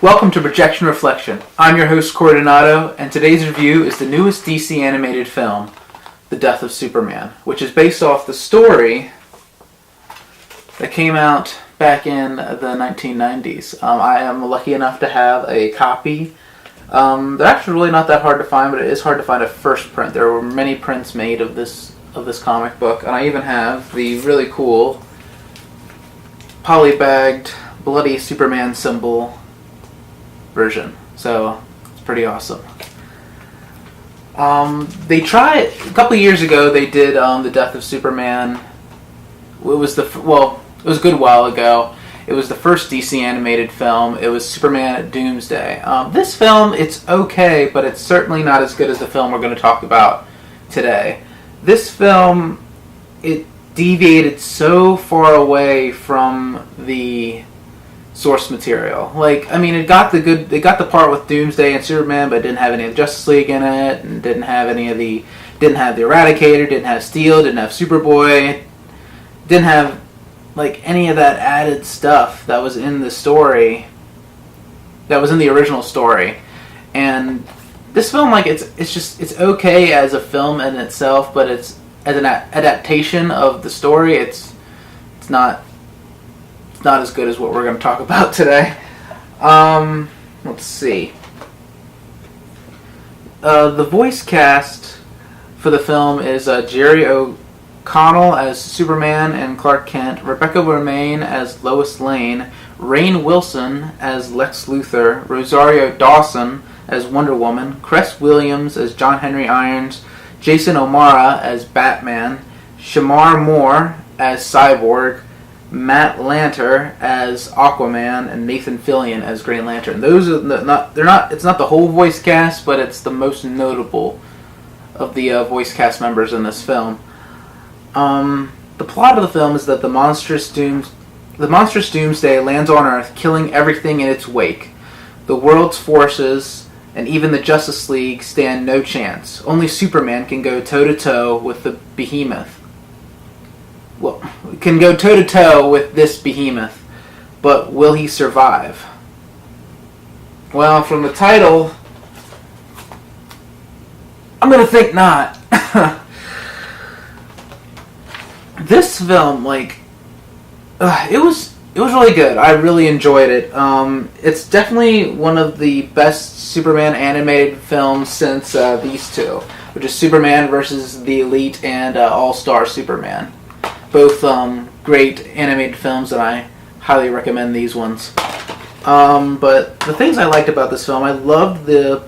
Welcome to Projection Reflection. I'm your host Coordinato, and today's review is the newest DC animated film, The Death of Superman, which is based off the story that came out back in the 1990s. I am lucky enough to have a copy. They're actually really not that hard to find, but it is hard to find a first print. There were many prints made of this comic book, and I even have the really cool polybagged bloody Superman symbol version, so it's pretty awesome. They tried a couple of years ago. They did The Death of Superman. It was it was a good while ago. It was the first DC animated film. It was Superman at Doomsday. This film, it's okay, but it's certainly not as good as the film we're going to talk about today. This film, it deviated so far away from the source material. It got the part with Doomsday and Superman, but it didn't have any of the Justice League in it, and didn't have the Eradicator, didn't have Steel, didn't have Superboy, didn't have any of that added stuff that was in the story, that was in the original story. And this film, it's okay as a film in itself, but it's as an adaptation of the story, it's not as good as what we're going to talk about today. Let's see. The voice cast for the film is Jerry O'Connell as Superman and Clark Kent, Rebecca Romijn as Lois Lane, Rainn Wilson as Lex Luthor, Rosario Dawson as Wonder Woman, Cress Williams as John Henry Irons, Jason O'Mara as Batman, Shamar Moore as Cyborg, Matt Lanter as Aquaman, and Nathan Fillion as Green Lantern. Those are it's not the whole voice cast, but it's the most notable of the voice cast members in this film. The plot of the film is that the monstrous Doomsday lands on Earth, killing everything in its wake. The world's forces and even the Justice League stand no chance. Only Superman can go toe-to-toe with the behemoth. Can go toe-to-toe with this behemoth, but will he survive? Well, from the title, I'm gonna think not. This film, it was really good. I really enjoyed it. It's definitely one of the best Superman animated films since these two, which is Superman versus the Elite and All-Star Superman. Both great animated films, and I highly recommend these ones. But the things I liked about this film, I loved the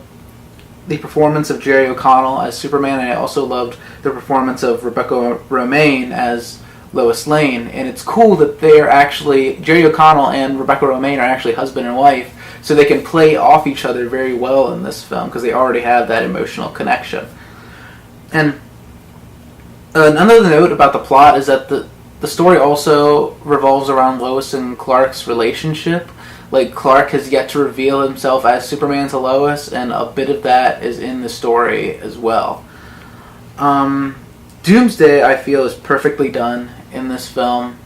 performance of Jerry O'Connell as Superman, and I also loved the performance of Rebecca Romijn as Lois Lane. And it's cool that Jerry O'Connell and Rebecca Romijn are actually husband and wife, so they can play off each other very well in this film because they already have that emotional connection. And another note about the plot is that the story also revolves around Lois and Clark's relationship. Clark has yet to reveal himself as Superman to Lois, and a bit of that is in the story as well. Doomsday, I feel, is perfectly done in this film.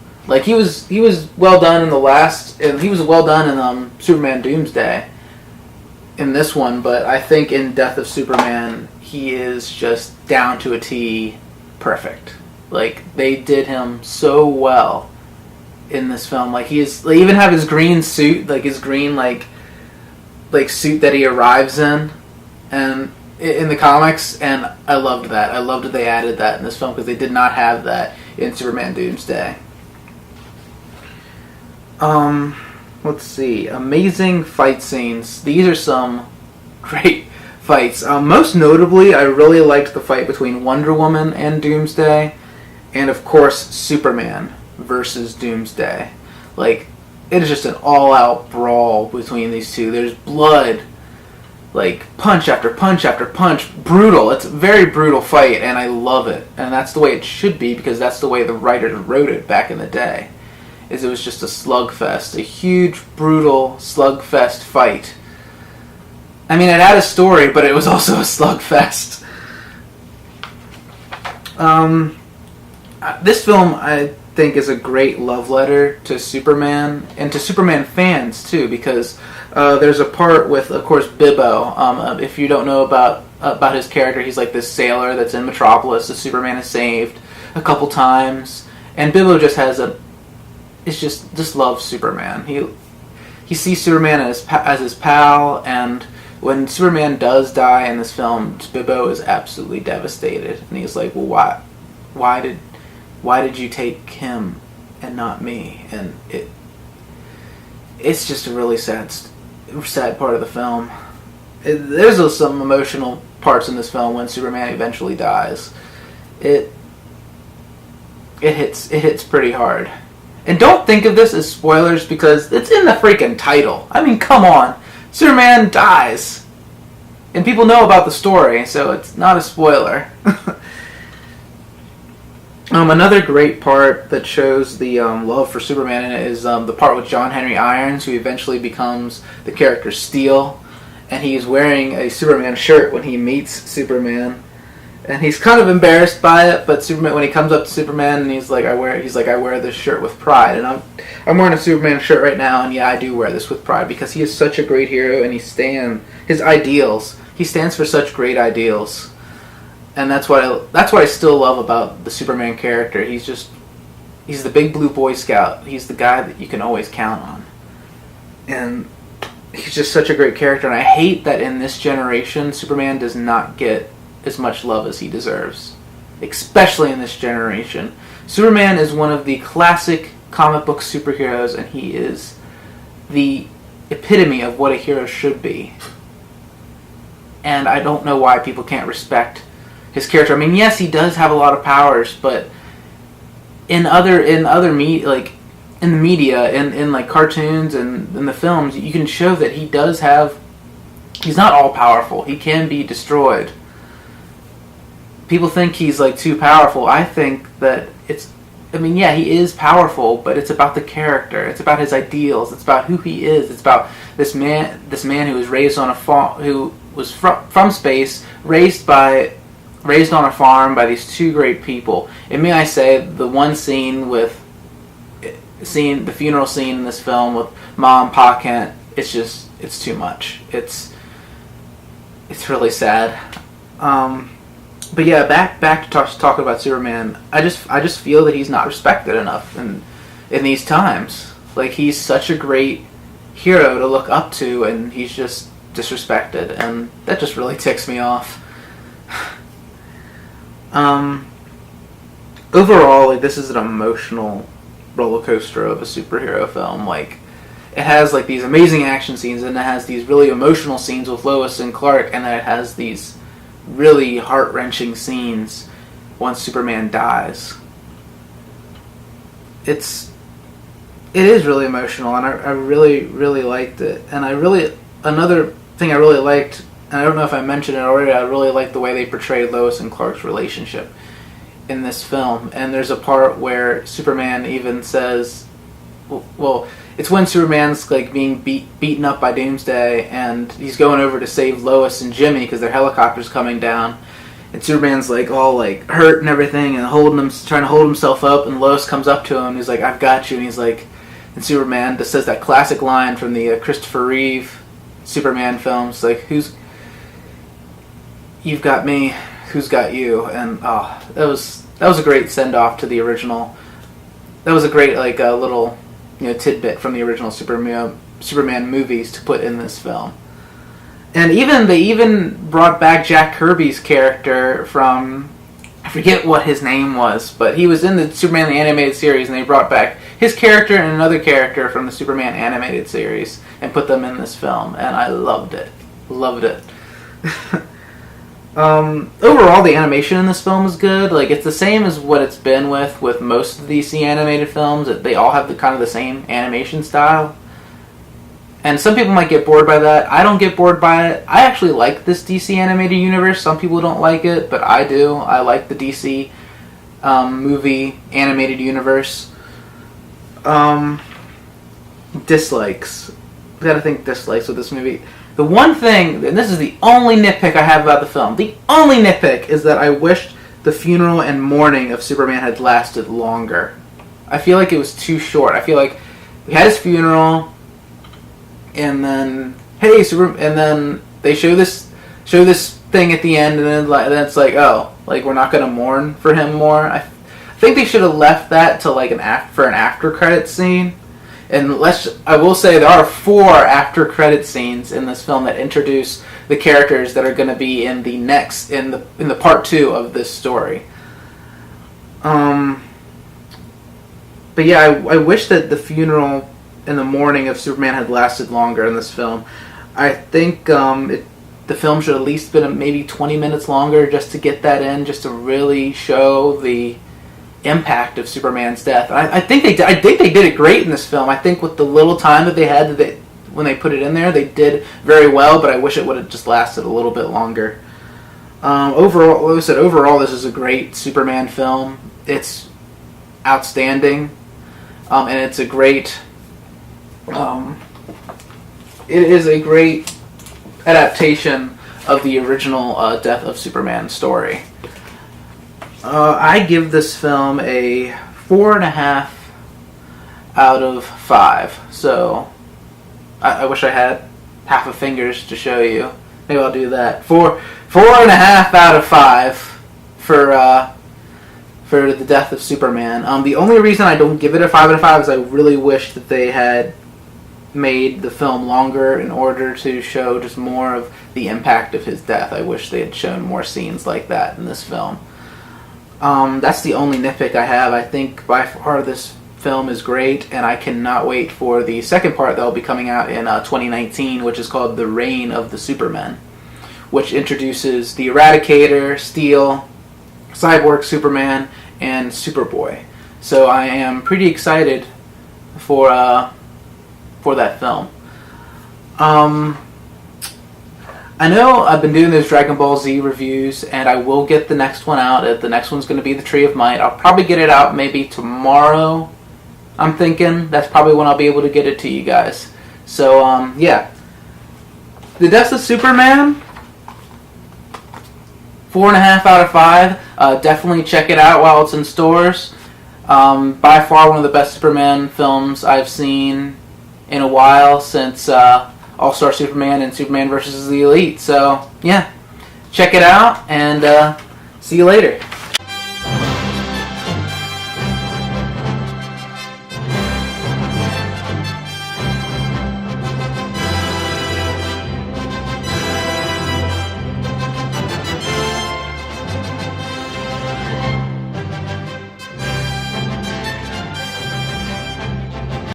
He was well done in the last, and he was well done in Superman Doomsday in this one, but I think in Death of Superman, he is just down to a T perfect. They did him so well in this film. They even have his green suit, his green suit that he arrives in, and in the comics, and I loved that. I loved that they added that in this film because they did not have that in Superman Doomsday. Let's see. Amazing fight scenes. These are some great fights. Most notably, I really liked the fight between Wonder Woman and Doomsday, and of course Superman versus Doomsday. Like, it is just an all-out brawl between these two. There's blood, like punch after punch after punch. Brutal. It's a very brutal fight, and I love it. And that's the way it should be, because that's the way the writers wrote it back in the day. It was just a slugfest, a huge, brutal slugfest fight. I mean, it had a story, but it was also a slugfest. This film, I think, is a great love letter to Superman, and to Superman fans, too, because there's a part with, of course, Bibo. If you don't know about his character, he's like this sailor that's in Metropolis that Superman has saved a couple times, and Bibo just just loves Superman. He sees Superman as his pal, and when Superman does die in this film, Bibo is absolutely devastated, and he's like, well, why did you take him and not me? And it's just a really sad part of the film. There's some emotional parts in this film when Superman eventually dies. It hits pretty hard. And don't think of this as spoilers, because it's in the freaking title. I mean, come on. Superman dies. And people know about the story, so it's not a spoiler. Another great part that shows the love for Superman in it is the part with John Henry Irons, who eventually becomes the character Steel. And he's wearing a Superman shirt when he meets Superman. And he's kind of embarrassed by it, but Superman, when he comes up to Superman, and he's like, I wear this shirt with pride, and I'm wearing a Superman shirt right now, and yeah, I do wear this with pride, because he is such a great hero, and he stands for such great ideals, and that's what I still love about the Superman character. He's the big blue Boy Scout. He's the guy that you can always count on, and he's just such a great character. And I hate that in this generation, Superman does not get as much love as he deserves, especially in this generation. Superman is one of the classic comic book superheroes, and he is the epitome of what a hero should be. And I don't know why people can't respect his character. I mean, yes, he does have a lot of powers, but in the media, in like cartoons and in the films, you can show that he's not all powerful. He can be destroyed. People think he's like too powerful. I think that he is powerful, but it's about the character. It's about his ideals. It's about who he is. It's about this man who was raised on a farm, who was from space, raised on a farm by these two great people. And may I say, the one scene the funeral scene in this film with Mom, Pa Kent, it's too much. It's really sad. But yeah, back to talk about Superman. I just feel that he's not respected enough in these times. Like, he's such a great hero to look up to, and he's just disrespected, and that just really ticks me off. Overall, like, this is an emotional roller coaster of a superhero film. Like, it has like these amazing action scenes, and it has these really emotional scenes with Lois and Clark, and then it has these really heart-wrenching scenes once Superman dies. It is really emotional, and I really, really liked it. And another thing I really liked, and I don't know if I mentioned it already, I really liked the way they portrayed Lois and Clark's relationship in this film. And there's a part where Superman even says, well, it's when Superman's like being beaten up by Doomsday, and he's going over to save Lois and Jimmy because their helicopter's coming down, and Superman's like all like hurt and everything, and trying to hold himself up, and Lois comes up to him, and he's like, "I've got you," and he's like, and Superman just says that classic line from the Christopher Reeve Superman films, like, "You've got me, who's got you?" And that was a great send off to the original. That was a great like little tidbit from the original Superman movies to put in this film. And they even brought back Jack Kirby's character from, I forget what his name was, but he was in the Superman the Animated Series, and they brought back his character and another character from the Superman Animated Series and put them in this film, and I loved it. Overall, the animation in this film is good. Like, it's the same as what it's been with most of the DC animated films. They all have kind of the same animation style. And some people might get bored by that. I don't get bored by it. I actually like this DC animated universe. Some people don't like it, but I do. I like the DC movie animated universe. Dislikes. Gotta think dislikes with this movie. The one thing, and this is the only nitpick I have about the film, the only nitpick is that I wished the funeral and mourning of Superman had lasted longer. I feel like it was too short. I feel like we had his funeral, and then and then they show this thing at the end, and then it's like, oh, like we're not gonna mourn for him more. I think they should have left that to like an after credit scene. And I will say there are 4 after credit scenes in this film that introduce the characters that are going to be in the part 2 of this story. But yeah, I wish that the funeral and the mourning of Superman had lasted longer in this film. I think the film should at least been maybe 20 minutes longer just to get that in, just to really show the impact of Superman's death. I think they did it great in this film. I think with the little time that they had when they put it in there, they did very well. But I wish it would have just lasted a little bit longer. Overall, like I said, this is a great Superman film. It's outstanding, and it's a great. It is a great adaptation of the original Death of Superman story. I give this film a 4.5 out of 5. So I wish I had half a fingers to show you. Maybe I'll do that. 4.5 out of 5 for the Death of Superman. The only reason I don't give it a 5 out of 5 is I really wish that they had made the film longer in order to show just more of the impact of his death. I wish they had shown more scenes like that in this film. That's the only nitpick I have. I think by far this film is great, and I cannot wait for the second part that will be coming out in 2019, which is called The Reign of the Supermen, which introduces the Eradicator, Steel, Cyborg Superman, and Superboy. So I am pretty excited for that film. I know I've been doing those Dragon Ball Z reviews, and I will get the next one out. The next one's going to be the Tree of Might. I'll probably get it out maybe tomorrow, I'm thinking. That's probably when I'll be able to get it to you guys. So, yeah. The Death of Superman, 4.5 out of 5. Definitely check it out while it's in stores. By far one of the best Superman films I've seen in a while since All-Star Superman and Superman vs. the Elite. So, yeah, check it out, and see you later.